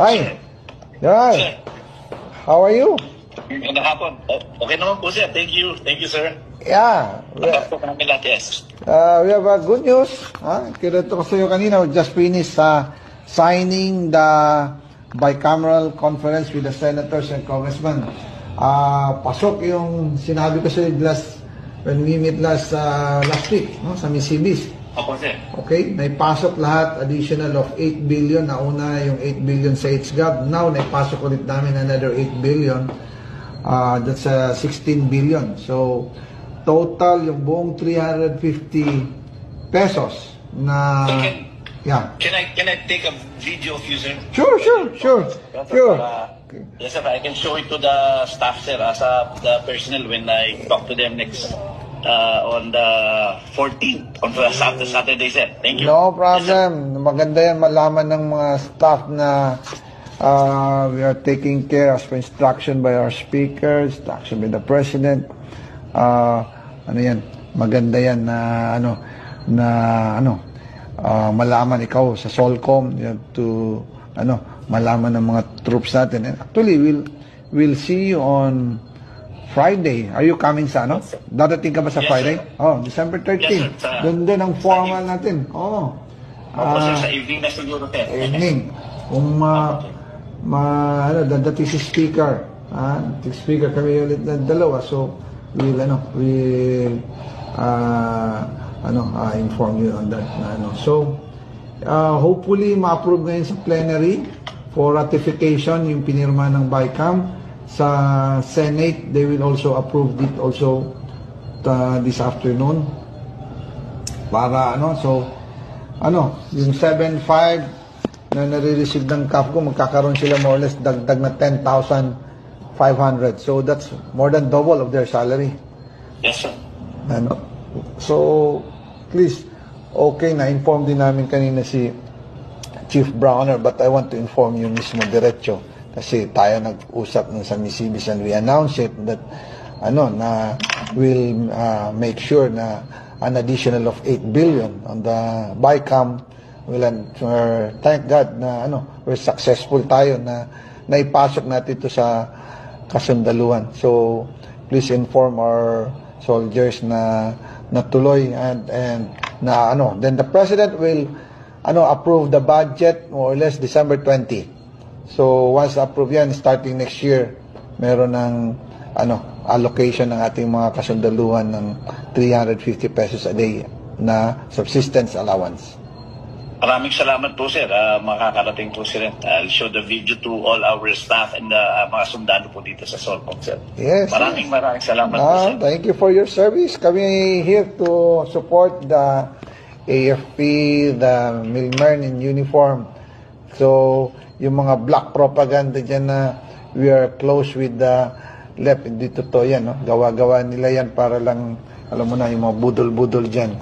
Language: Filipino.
Hi. Yeah. How are you? Magandang hapon. Okay naman po, sir. Thank you. Thank you, sir. Yeah. Tanggap po kami lahat, yes. We have good news. Kinuto ko sa iyo kanina. We just finished signing the bicameral conference with the senators and congressmen. Pasok yung sinabi ko sa iyo when we meet last week, no, sa Misibis. Opo, sir. Okay, naipasok lahat, additional of 8 billion. Nauna yung 8 billion sa HGAB. Now, naipasok ulit namin another 8 billion. That's 16 billion. So, total yung buong 350 pesos na... Can I take a video of you, sir? Sure. Yes, sir. I can show it to the staff, sir, as the personnel when I talk to them next on the 14th, on Saturday, sir. Thank you. No problem. Yes, maganda yan malaman ng mga staff na we are taking care as per instruction by our speakers, instruction by the President. Maganda yan na malaman ikaw sa Solcom, you have to malaman ng mga troops natin. And actually, we'll see you on Friday. Are you coming sa Dadating ka ba sa Friday? Sir. December 13. Yes, sir. Doon ang formal natin. Opo, sir, sa evening na siguro, sir. Evening. Kung dadating si speaker. Speaker kami ulit na dalawa. So, we'll inform you on that. So, hopefully, ma-approve ngayon sa plenary for ratification yung pinirma ng BICAM. Sa Senate, they will also approve it also this afternoon. Para yung 7.5 na nare-receive ng CAFCO, magkakaroon sila more or less dagdag na 10,500. So that's more than double of their salary. Yes, sir. So, please, okay, na-inform din namin kanina si Chief Browner, but I want to inform you mismo diretso. Kasi tayo nag-usap ng sa Misibis and we announced it that na we'll make sure na an additional of 8 billion on the BICAM. Thank God na we're successful tayo na naipasok natin ito sa kasundaluhan. So please inform our soldiers na natuloy and then the President will approve the budget more or less December 20. So, once approved yan, starting next year, meron ng allocation ng ating mga kasundaluhan ng 350 pesos a day na subsistence allowance. Maraming salamat po, sir. Makakarating po, sir. I'll show the video to all our staff and mga sundalo po dito sa Solcom, sir. Yes. Maraming salamat po, sir. Thank you for your service. Kami here to support the AFP, the milkmen in uniform. So, yung mga black propaganda dyan na we are close with the left, hindi totoo yan. Gawa-gawa nila yan para lang, alam mo na, yung mga budol-budol dyan.